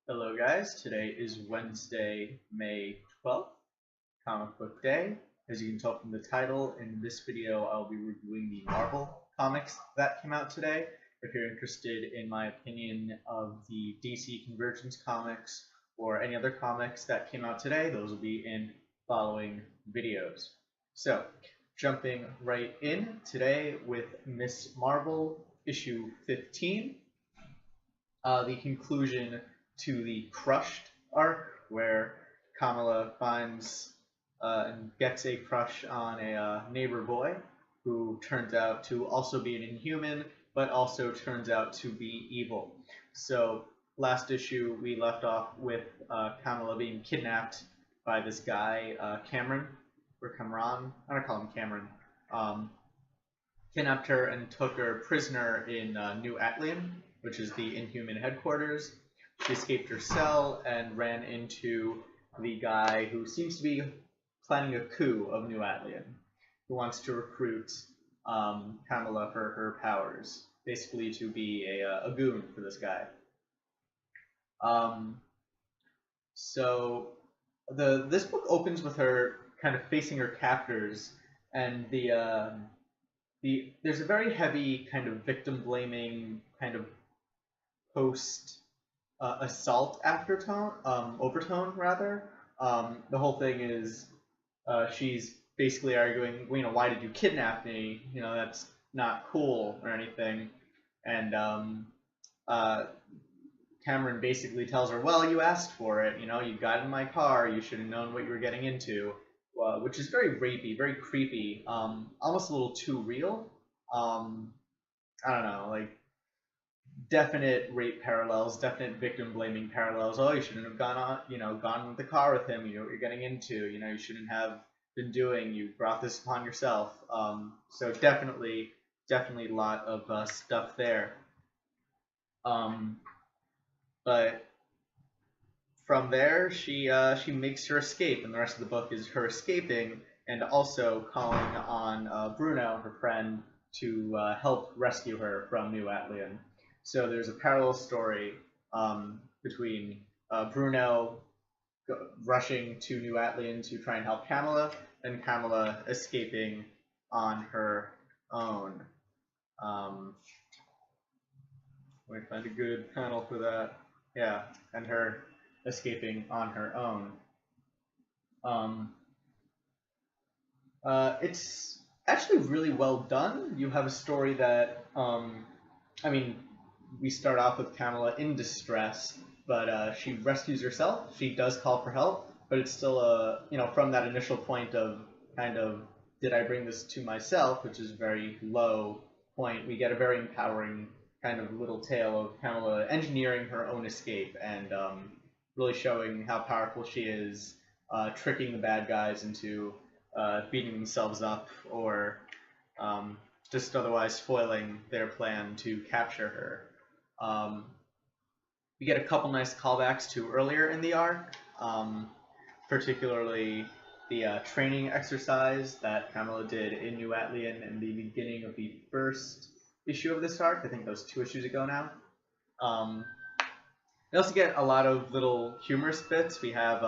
Hello guys, today is Wednesday, May 12th, Comic Book Day. As you can tell from the title, in this video I'll be reviewing the Marvel comics that came out today. If you're interested in my opinion of the DC Convergence comics or any other comics that came out today, those will be in following videos. So, jumping right in today with Miss Marvel issue 15, the conclusion to the Crushed arc, where Kamala finds and gets a crush on a neighbor boy who turns out to also be an Inhuman, but also turns out to be evil. So last issue we left off with Kamala being kidnapped by this guy Cameron or Cameron. I'm gonna call him Cameron. Um, Kidnapped her and took her prisoner in New Atlian, which is the Inhuman headquarters. She escaped her cell and ran into the guy who seems to be planning a coup of New Atlian, who wants to recruit Kamala for her powers, basically to be a goon for this guy. Um, so this book opens with her kind of facing her captors, and there's a very heavy kind of victim blaming kind of post assault aftertone, overtone rather. The whole thing is she's basically arguing, why did you kidnap me? That's not cool or anything. And Cameron basically tells her, well, you asked for it. You got in my car. You should have known what you were getting into. Which is very rapey, very creepy, almost a little too real. I don't know, like definite rape parallels, definite victim blaming parallels. Oh, you shouldn't have gone with the car with him. You know what you're getting into. You shouldn't have been doing. You brought this upon yourself. So definitely a lot of stuff there. But from there, she makes her escape, and the rest of the book is her escaping and also calling on Bruno, her friend, to help rescue her from New Atlian. So there's a parallel story between Bruno rushing to New Atlian to try and help Kamala, and Kamala escaping on her own. Let me find a good panel for that. Yeah, and her escaping on her own. It's actually really well done. You have a story that, we start off with Kamala in distress, but she rescues herself. She does call for help, but it's still from that initial point of kind of, did I bring this to myself, which is a very low point, we get a very empowering kind of little tale of Kamala engineering her own escape and really showing how powerful she is, tricking the bad guys into beating themselves up or just otherwise spoiling their plan to capture her. We get a couple nice callbacks to earlier in the arc, particularly the training exercise that Kamala did in New Atlian in the beginning of the first issue of this arc. I think that was 2 issues ago now. We also get a lot of little humorous bits. We have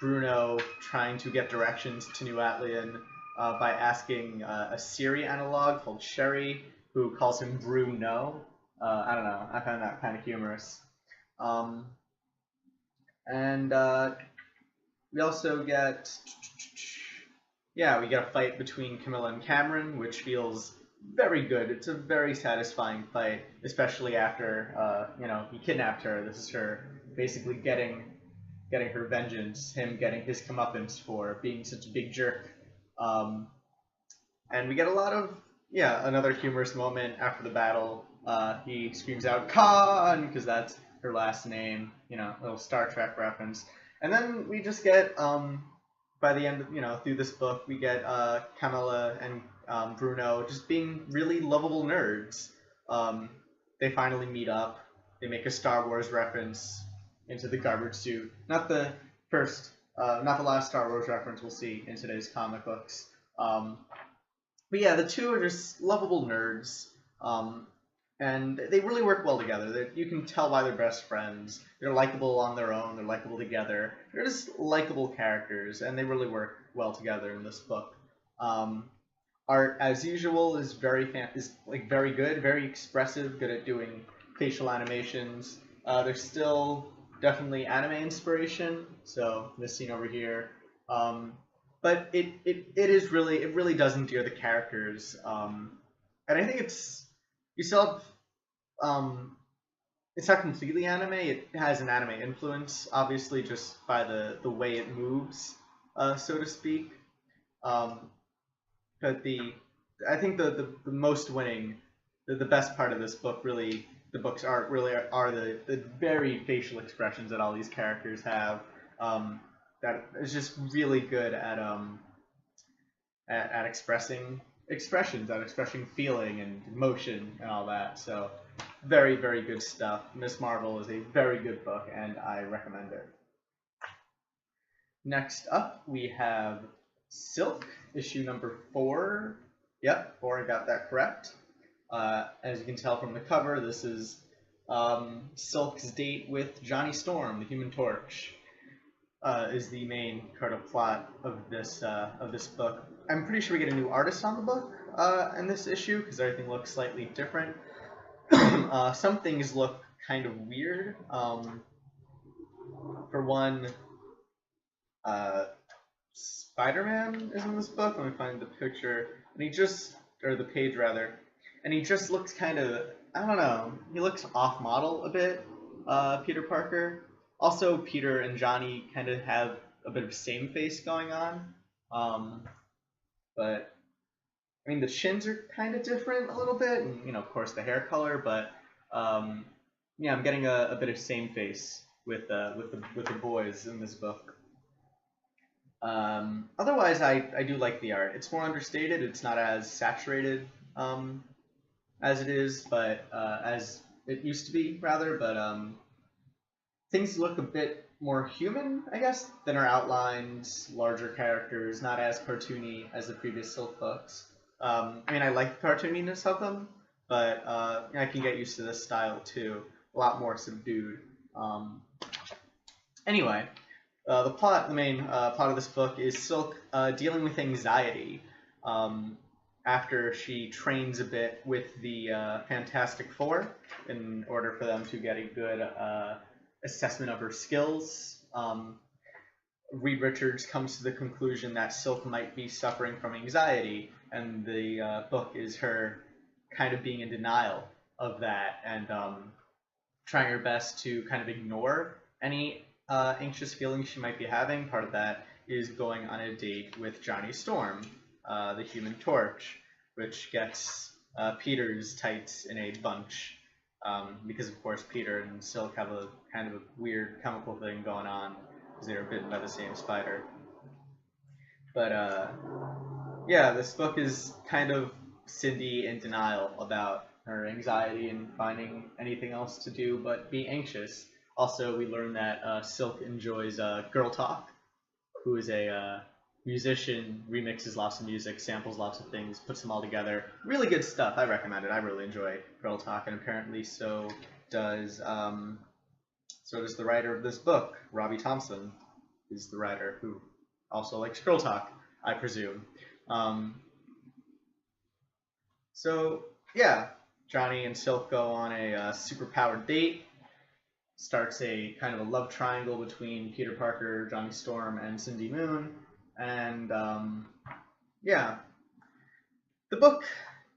Bruno trying to get directions to New Atlian by asking a Siri analog called Sherry, who calls him Bruno. I don't know. I found that kind of humorous. And we also get, we get a fight between Camilla and Cameron, which feels very good. It's a very satisfying fight, especially after he kidnapped her. This is her basically getting her vengeance, him getting his comeuppance for being such a big jerk. And we get a lot of another humorous moment after the battle. He screams out Khan because that's her last name. A little Star Trek reference. And then we just get by the end of through this book we get Kamala and Bruno just being really lovable nerds. They finally meet up. They make a Star Wars reference into the garbage suit. Not the last Star Wars reference we'll see in today's comic books. But yeah, the two are just lovable nerds. and they really work well together. You can tell why they're best friends. They're likable on their own. They're likable together. They're just likable characters, and they really work well together in this book. Art, as usual, is very good, very expressive, good at doing facial animations. There's still definitely anime inspiration, so this scene over here. But it really does endear the characters, and I think you still have it's not completely anime. It has an anime influence, obviously, just by the way it moves, so to speak. Um, but I think the most winning, the best part of this book, really, the book's art really are the very facial expressions that all these characters have. That is just really good at expressing expressions, at expressing feeling and emotion and all that. So very, very good stuff. Miss Marvel is a very good book, and I recommend it. Next up, we have Silk, issue number 4. Yep, 4, I got that correct. As you can tell from the cover, this is Silk's date with Johnny Storm, the Human Torch, is the main kind of plot of this book. I'm pretty sure we get a new artist on the book in this issue because everything looks slightly different. Some things look kind of weird. For one, Spider-Man is in this book. Let me find the picture, or the page rather, and he just looks kind of, I don't know, he looks off-model a bit. Peter Parker. Also, Peter and Johnny kind of have a bit of same face going on, but I mean the shins are kind of different a little bit, and of course the hair color, but yeah, I'm getting a bit of same face with the boys in this book. Otherwise, I do like the art. It's more understated. It's not as saturated as it is, but as it used to be rather. But things look a bit more human, I guess, than our outlines, larger characters, not as cartoony as the previous Silk books. I mean, I like the cartooniness of them, but I can get used to this style too. A lot more subdued. Anyway, the main plot of this book is Silk dealing with anxiety after she trains a bit with the Fantastic Four in order for them to get a good assessment of her skills. Reed Richards comes to the conclusion that Silk might be suffering from anxiety, and the book is her kind of being in denial of that and trying her best to kind of ignore any anxious feelings she might be having. Part of that is going on a date with Johnny Storm, the Human Torch, which gets Peter's tights in a bunch. Because of course Peter and Silk have a kind of a weird chemical thing going on because they were bitten by the same spider. But yeah, this book is kind of Cindy in denial about her anxiety and finding anything else to do but be anxious. Also, we learn that Silk enjoys Girl Talk, who is a musician, remixes lots of music, samples lots of things, puts them all together. Really good stuff. I recommend it. I really enjoy Girl Talk, and apparently so does the writer of this book. Robbie Thompson is the writer who also likes Girl Talk, I presume. So yeah, Johnny and Silk go on a super-powered date. Starts a kind of a love triangle between Peter Parker, Johnny Storm, and Cindy Moon. And yeah, the book,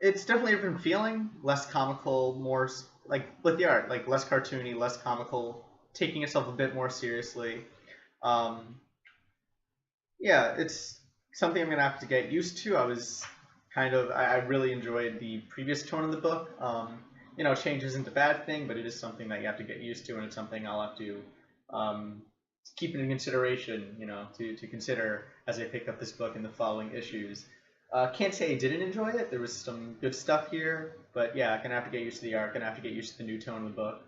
it's definitely a different feeling, less comical, more like with the art, like less cartoony, less comical, taking itself a bit more seriously. Yeah, it's something I'm gonna have to get used to. I really enjoyed the previous tone of the book. Change isn't a bad thing, but it is something that you have to get used to, and it's something I'll have to keep in consideration, to consider as I pick up this book in the following issues. Can't say I didn't enjoy it. There was some good stuff here, but yeah, I'm gonna have to get used to the art, gonna have to get used to the new tone of the book.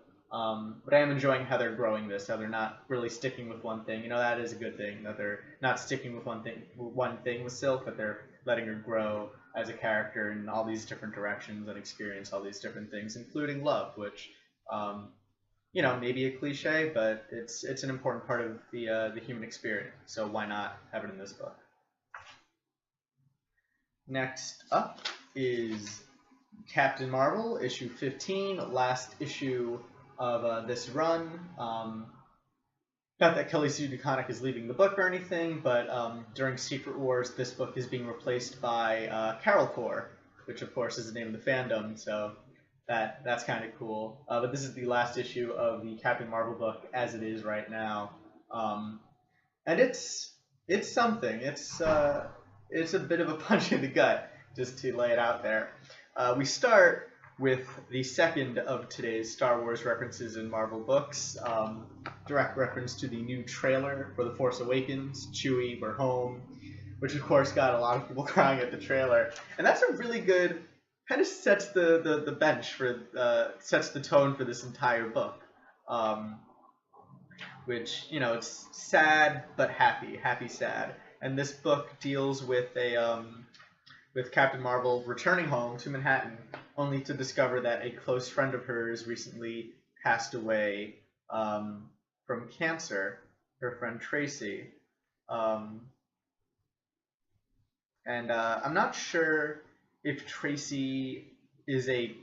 But I am enjoying how they're growing this, how they're not really sticking with one thing. That is a good thing, that they're not sticking with one thing with Silk, but they're letting her grow as a character in all these different directions and experience all these different things, including love, which maybe a cliche, but it's an important part of the human experience. So why not have it in this book? Next up is Captain Marvel, issue 15, last issue of this run. Not that Kelly Sue DeConnick is leaving the book or anything, but during Secret Wars, this book is being replaced by Carol Corps, which of course is the name of the fandom, so that's kind of cool. But this is the last issue of the Captain Marvel book as it is right now, and it's something. It's a bit of a punch in the gut, just to lay it out there. We start with the second of today's Star Wars references in Marvel books. Direct reference to the new trailer for The Force Awakens, Chewie, We're Home, which of course got a lot of people crying at the trailer. And that's a really good, kind of sets the bench for, sets the tone for this entire book. Which, it's sad but happy, sad. And this book deals with with Captain Marvel returning home to Manhattan, only to discover that a close friend of hers recently passed away from cancer, her friend Tracy. And I'm not sure if Tracy is a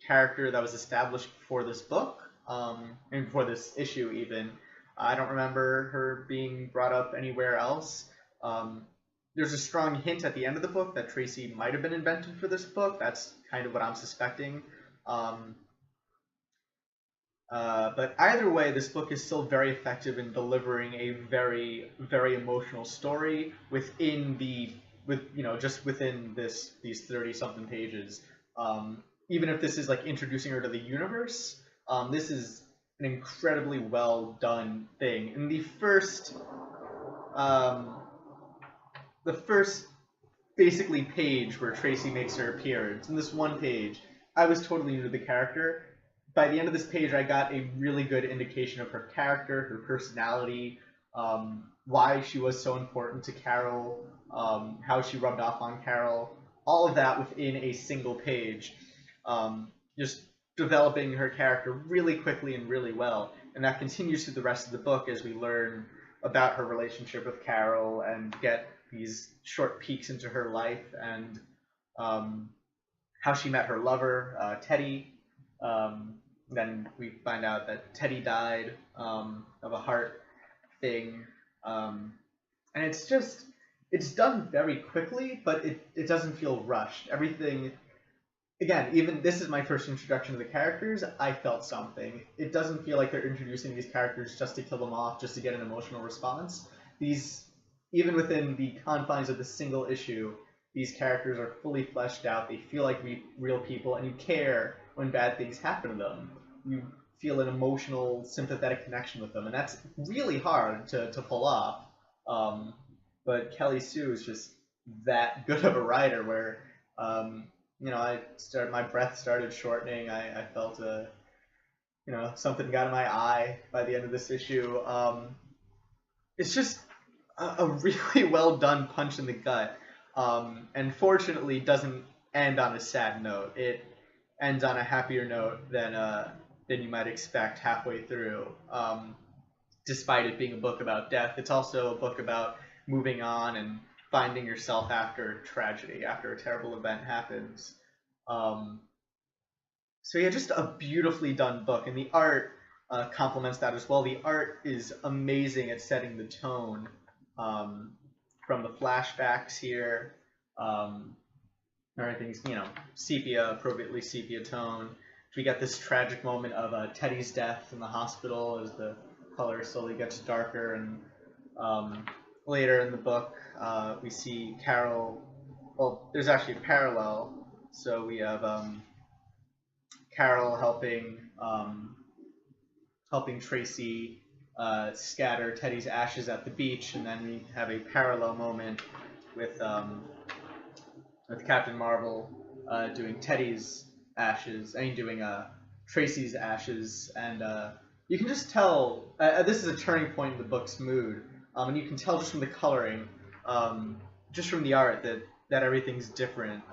character that was established before this book, and before this issue even. I don't remember her being brought up anywhere else. There's a strong hint at the end of the book that Tracy might have been invented for this book. That's kind of what I'm suspecting. But either way, this book is still very effective in delivering a very, very emotional story within just within these 30-something pages. Even if this is like introducing her to the universe, this is an incredibly well done thing. In the first basically page where Tracy makes her appearance, in this one page, I was totally new to the character. By the end of this page, I got a really good indication of her character, her personality, why she was so important to Carol, how she rubbed off on Carol, all of that within a single page. Just developing her character really quickly and really well. And that continues through the rest of the book as we learn about her relationship with Carol and get these short peeks into her life and how she met her lover, Teddy. Then we find out that Teddy died of a heart thing. And it's done very quickly, but it doesn't feel rushed. Everything, again, even this is my first introduction to the characters, I felt something. It doesn't feel like they're introducing these characters just to kill them off, just to get an emotional response. Even within the confines of the single issue, these characters are fully fleshed out. They feel like real people, and you care when bad things happen to them. You feel an emotional, sympathetic connection with them, and that's really hard to pull off. But Kelly Sue is just that good of a writer where, my breath started shortening. I felt something got in my eye by the end of this issue. It's just a really well done punch in the gut, and fortunately doesn't end on a sad note. It ends on a happier note than you might expect halfway through. Despite it being a book about death, it's also a book about moving on and finding yourself after tragedy, after a terrible event happens. So yeah, just a beautifully done book, and the art complements that as well. The art is amazing at setting the tone. From the flashbacks here, everything's sepia, appropriately sepia tone. We get this tragic moment of Teddy's death in the hospital as the color slowly gets darker, and later in the book we see Carol. Well, there's actually a parallel. So we have Carol helping Tracy scatter Teddy's ashes at the beach, and then we have a parallel moment with Captain Marvel doing Teddy's ashes, doing Tracy's ashes, and you can just tell this is a turning point in the book's mood, and you can tell just from the coloring, just from the art, that that everything's different.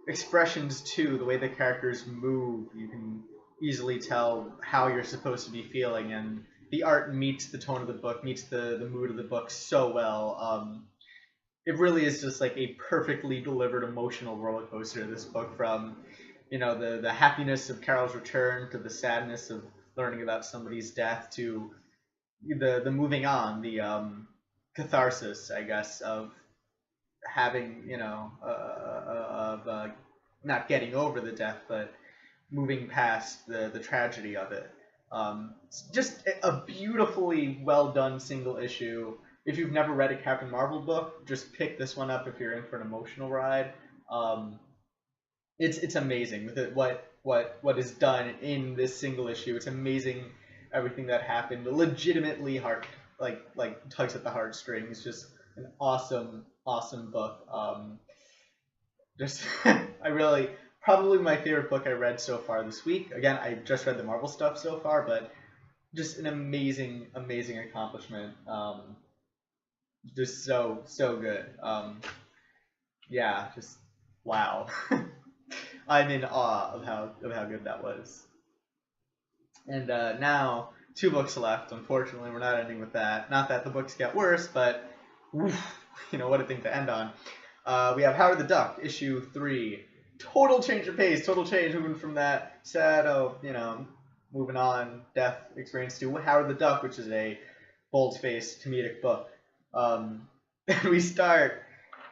Expressions too, the way the characters move, you can easily tell how you're supposed to be feeling, and the art meets the tone of the book, meets the mood of the book so well. It really is just like a perfectly delivered emotional roller coaster. This book, from the happiness of Carol's return to the sadness of learning about somebody's death to the moving on, the catharsis, I guess, of having of not getting over the death, but moving past the tragedy of it. It's just a beautifully well done single issue. If you've never read a Captain Marvel book, just pick this one up if you're in for an emotional ride. It's amazing with it, what is done in this single issue. It's amazing everything that happened. Legitimately like tugs at the heartstrings. Just an awesome book. Just I really, probably my favorite book I read so far this week. Again, I just read the Marvel stuff so far, but just an amazing accomplishment. Just so good. Yeah, just wow. I'm in awe of how good that was. And now 2 books left. Unfortunately, we're not ending with that. Not that the books get worse, but oof, what a thing to end on. We have Howard the Duck, issue 3. Total change of pace, total change, moving from that sad, moving on, death experience to Howard the Duck, which is a bold-faced comedic book. We start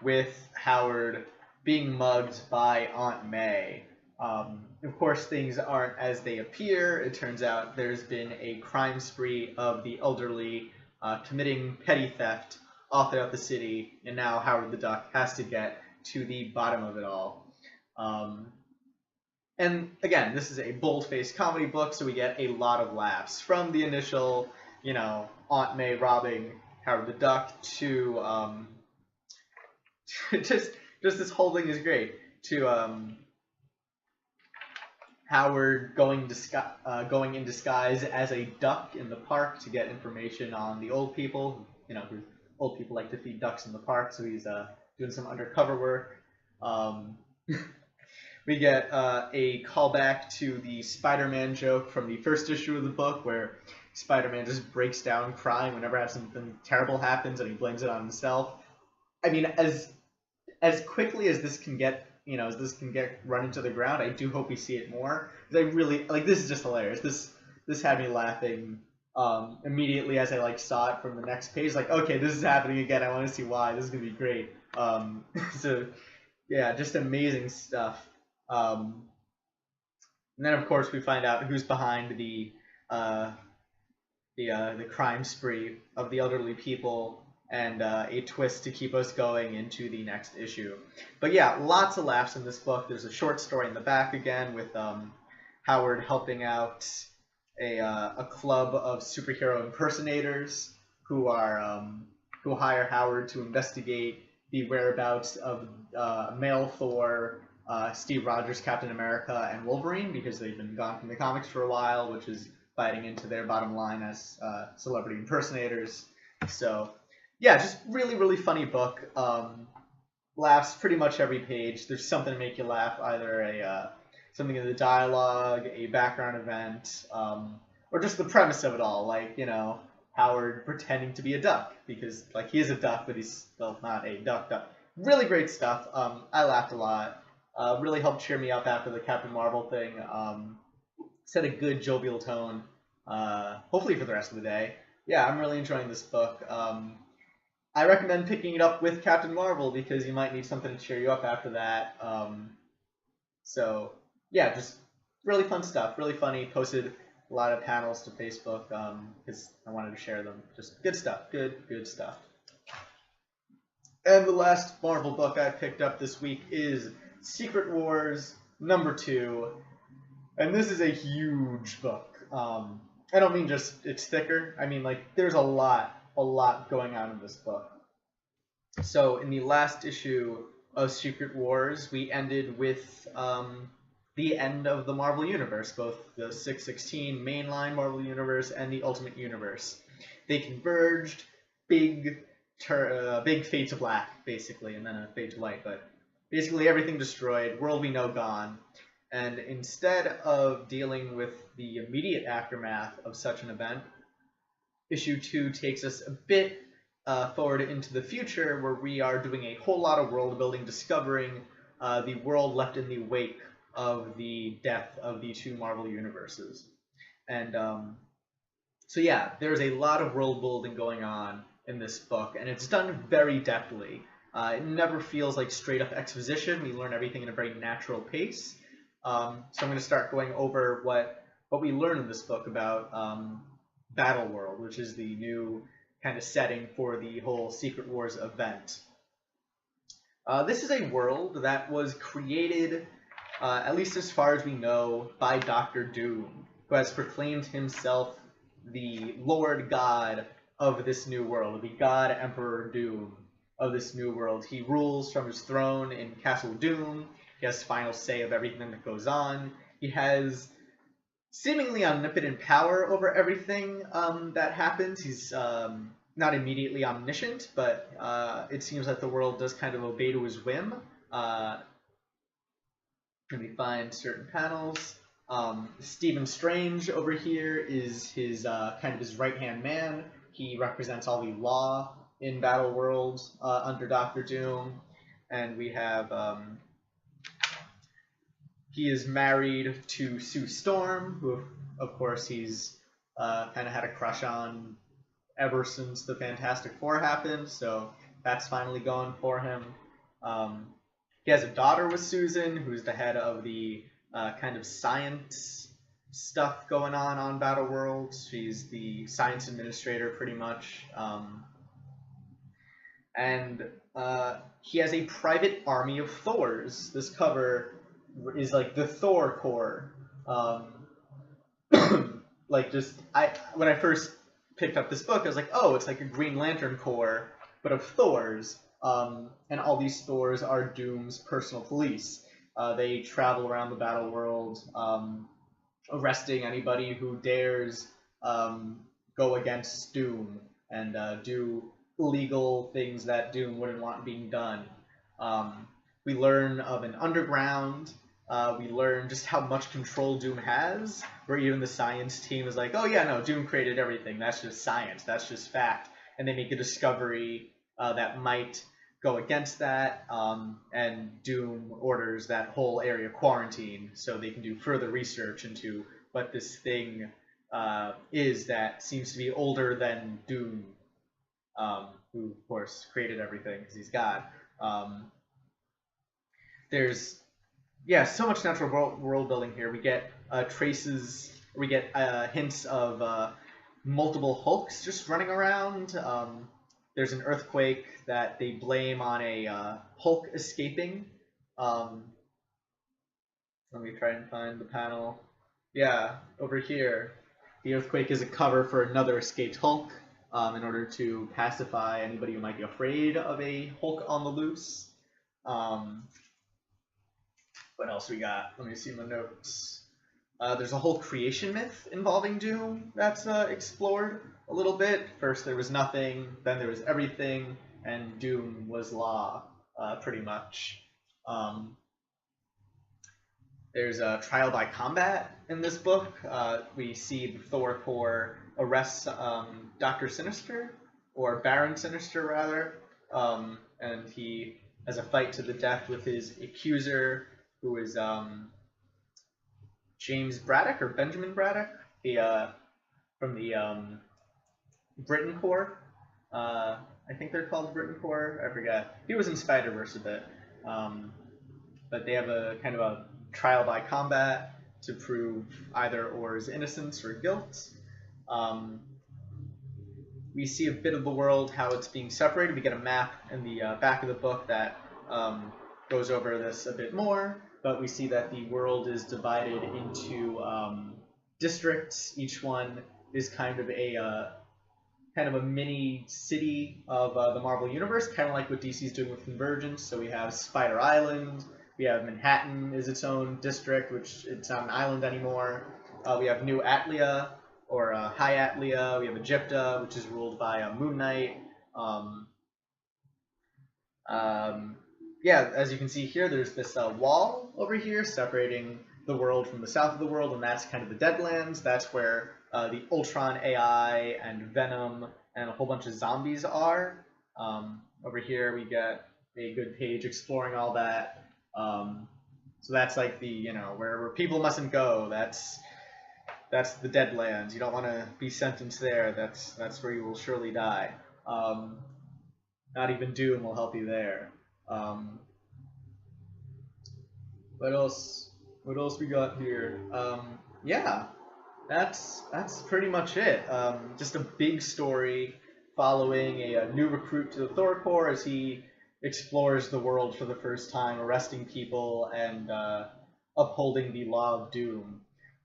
with Howard being mugged by Aunt May. Of course, things aren't as they appear. It turns out there's been a crime spree of the elderly committing petty theft all throughout the city, and now Howard the Duck has to get to the bottom of it all. And again, this is a bold-faced comedy book, so we get a lot of laughs from the initial, Aunt May robbing Howard the Duck to just this whole thing is great, to Howard going in disguise as a duck in the park to get information on the old people. Old people like to feed ducks in the park, so he's doing some undercover work. We get a callback to the Spider-Man joke from the first issue of the book, where Spider-Man just breaks down crying whenever something terrible happens, and he blames it on himself. I mean, as quickly as this can get, run into the ground, I do hope we see it more. Because I really this is just hilarious. This had me laughing immediately as I saw it from the next page. Okay, this is happening again. I want to see why. This is gonna be great. So yeah, just amazing stuff. And then of course we find out who's behind the crime spree of the elderly people, and a twist to keep us going into the next issue. But yeah, lots of laughs in this book. There's a short story in the back again with Howard helping out a club of superhero impersonators who hire Howard to investigate the whereabouts of male Thor, Steve Rogers, Captain America, and Wolverine, because they've been gone from the comics for a while, which is biting into their bottom line as celebrity impersonators. So yeah, just really funny book. Laughs pretty much every page. There's something to make you laugh, either something in the dialogue, a background event, or just the premise of it all, Howard pretending to be a duck, because he is a duck, but he's still not a duck. Really great stuff. I laughed a lot. Really helped cheer me up after the Captain Marvel thing. Set a good jovial tone, hopefully for the rest of the day. Yeah, I'm really enjoying this book. I recommend picking it up with Captain Marvel, because you might need something to cheer you up after that. So yeah, just really fun stuff, really funny. Posted a lot of panels to Facebook because I wanted to share them. Just good stuff, good stuff. And the last Marvel book I picked up this week is Secret Wars #2, and this is a huge book. I don't mean just it's thicker. I mean there's a lot going on in this book. So in the last issue of Secret Wars, we ended with the end of the Marvel Universe, both the 616 mainline Marvel Universe and the Ultimate Universe. They converged. Big big fade to black, basically, and then a fade to white, but basically everything destroyed, world we know gone. And instead of dealing with the immediate aftermath of such an event, issue 2 takes us a bit forward into the future, where we are doing a whole lot of world building, discovering the world left in the wake of the death of the 2 Marvel universes. And so yeah, there's a lot of world building going on in this book, and it's done very deftly. It never feels like straight up exposition. We learn everything in a very natural pace. So I'm going to start going over what we learn in this book about Battle World, which is the new kind of setting for the whole Secret Wars event. This is a world that was created, at least as far as we know, by Doctor Doom, who has proclaimed himself the Lord God of this new world, the God Emperor Doom of this new world. He rules from his throne in Castle Doom. He has final say of everything that goes on. He has seemingly omnipotent power over everything that happens. He's not immediately omniscient, but it seems that the world does kind of obey to his whim. Let me find certain panels. Stephen Strange over here is his kind of his right-hand man. He represents all the law in Battle World under Doctor Doom. And we have he is married to Sue Storm, who of course he's kind of had a crush on ever since the Fantastic Four happened, so that's finally going for him. He has a daughter with Susan, who's the head of the kind of science stuff going on Battle World. She's the science administrator, pretty much. And he has a private army of Thors. This cover is like the Thor Corps. Like when I first picked up this book, I was like, oh, it's like a Green Lantern Corps, but of Thors. And all these Thors are Doom's personal police. They travel around the Battle World, arresting anybody who dares go against Doom and do illegal things that Doom wouldn't want being done. We learn of an underground. We learn just how much control Doom has, where even the science team is like, oh yeah, no, Doom created everything. That's just science. That's just fact. And they make a discovery that might go against that, and Doom orders that whole area quarantined so they can do further research into what this thing is that seems to be older than Doom, who, of course, created everything because he's God. There's so much natural world building here. We get hints of multiple Hulks just running around. There's an earthquake that they blame on a Hulk escaping. Let me try and find the panel. Yeah, over here. The earthquake is a cover for another escaped Hulk in order to pacify anybody who might be afraid of a Hulk on the loose. What else we got? Let me see my notes. There's a whole creation myth involving Doom that's explored a little bit. First there was nothing, then there was everything, and Doom was law, pretty much. There's a trial by combat in this book. We see the Thor Corps arrests Dr. Sinister, or Baron Sinister rather, and he has a fight to the death with his accuser, who is James Braddock or Benjamin Braddock, from the Britain Corps. I think they're called Britain Corps. I forget. He was in Spider-Verse a bit, but they have a kind of a trial by combat to prove either or's innocence or guilt. We see a bit of the world, how it's being separated. We get a map in the back of the book that goes over this a bit more. But we see that the world is divided into districts. Each one is kind of a mini city of the Marvel Universe, kind of like what DC's doing with Convergence. So we have Spider Island, we have Manhattan is its own district, which it's not an island anymore. We have New Atlia, or High Atlia. We have Egypta, which is ruled by Moon Knight. Yeah, as you can see here, there's this wall over here separating the world from the south of the world, and that's kind of the Deadlands. That's where the Ultron AI and Venom and a whole bunch of zombies are. Over here, we get a good page exploring all that. So that's like the, you know, where people mustn't go. That's the Deadlands. You don't want to be sentenced there. That's where you will surely die. Not even Doom will help you there. What else? What else we got here? Yeah, that's pretty much it. Just a big story following a new recruit to the Thor Corps as he explores the world for the first time, arresting people and upholding the law of doom.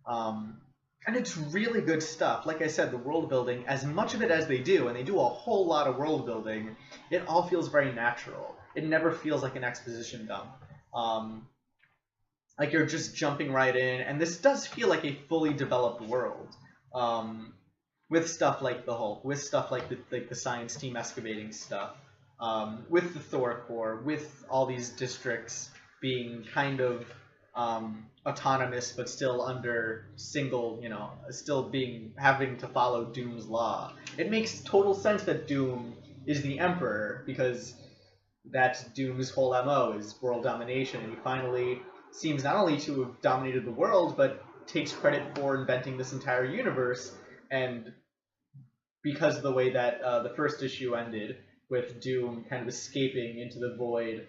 And it's really good stuff. Like I said, the world building, as much of it as they do, and they do a whole lot of world building, it all feels very natural. It never feels like an exposition dump. Like you're just jumping right in, and this does feel like a fully developed world, with stuff like the Hulk, with stuff like the science team excavating stuff, with the Thor Corps, with all these districts being kind of autonomous, but still under single, you know, still having to follow Doom's law. It makes total sense that Doom is the Emperor because that's Doom's whole MO is world domination, and he finally seems not only to have dominated the world, but takes credit for inventing this entire universe. And because of the way that the first issue ended, with Doom kind of escaping into the void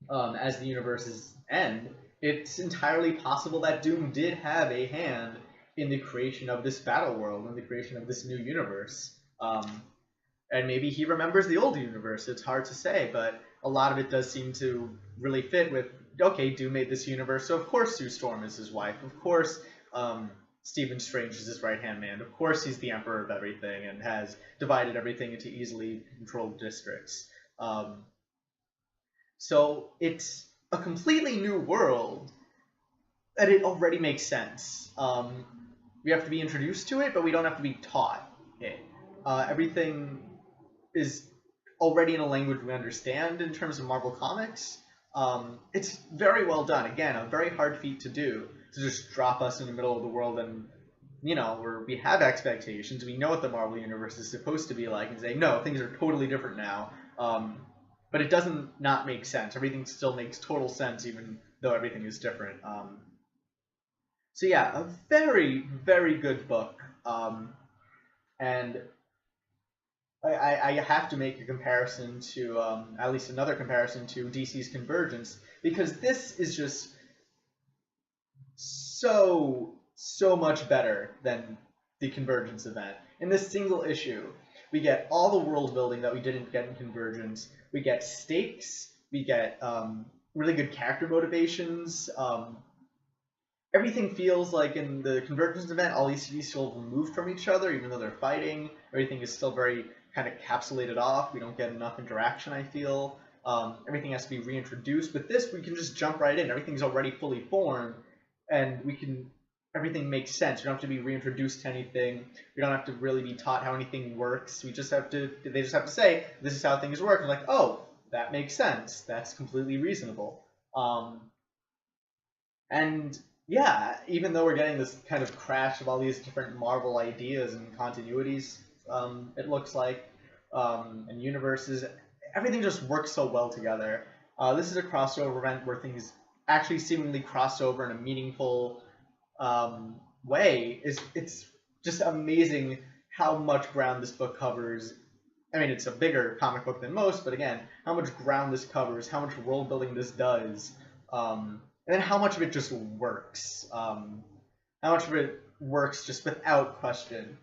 as the universe's end, it's entirely possible that Doom did have a hand in the creation of this battle world, and the creation of this new universe. And maybe he remembers the old universe. It's hard to say, but a lot of it does seem to really fit with, okay, Doom made this universe, so of course Sue Storm is his wife. Of course Stephen Strange is his right-hand man. Of course he's the emperor of everything and has divided everything into easily controlled districts. So it's a completely new world, and it already makes sense. We have to be introduced to it, but we don't have to be taught it. Everything is already in a language we understand in terms of Marvel Comics. It's very well done. Again, a very hard feat to do, to just drop us in the middle of the world and, you know, where we have expectations, we know what the Marvel Universe is supposed to be like, and say, no, things are totally different now. But it doesn't not make sense. Everything still makes total sense, even though everything is different. So yeah, a very, very good book. And I have to make a comparison to, at least another comparison to DC's Convergence, because this is just so much better than the Convergence event. In this single issue, we get all the world building that we didn't get in Convergence. We get stakes. We get really good character motivations. Everything feels like in the Convergence event, all these cities feel removed from each other, even though they're fighting. Everything is still very kind of capsulated off. We don't get enough interaction, I feel. Everything has to be reintroduced. With this, we can just jump right in. Everything's already fully formed, and everything makes sense. We don't have to be reintroduced to anything. We don't have to really be taught how anything works. They just have to say, this is how things work. And like, oh, that makes sense. That's completely reasonable. And yeah, even though we're getting this kind of crash of all these different Marvel ideas and continuities, it looks like, and universes, everything just works so well together. This is a crossover event where things actually seemingly cross over in a meaningful way. It's just amazing how much ground this book covers. I mean, it's a bigger comic book than most, but again, how much ground this covers, how much world building this does, and then how much of it just works. How much of it works just without question.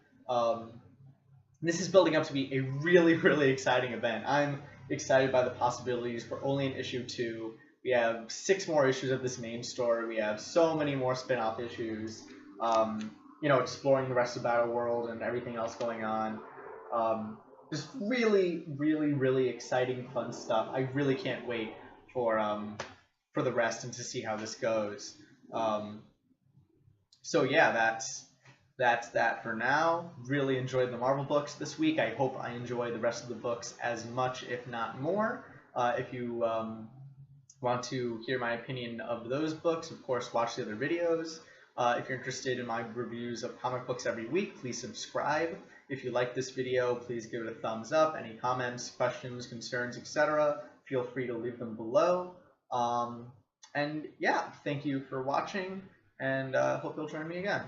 This is building up to be a really, really exciting event. I'm excited by the possibilities. We're only in issue 2. We have 6 more issues of this main story. We have so many more spin-off issues. You know, exploring the rest of Battle World and everything else going on. Just really, really, really exciting, fun stuff. I really can't wait for the rest and to see how this goes. So yeah, that's that for now. Really enjoyed the Marvel books this week. I hope I enjoy the rest of the books as much, if not more. If you want to hear my opinion of those books, of course, watch the other videos. If you're interested in my reviews of comic books every week, please subscribe. If you like this video, please give it a thumbs up. Any comments, questions, concerns, etc., feel free to leave them below. And yeah, thank you for watching, and hope you'll join me again.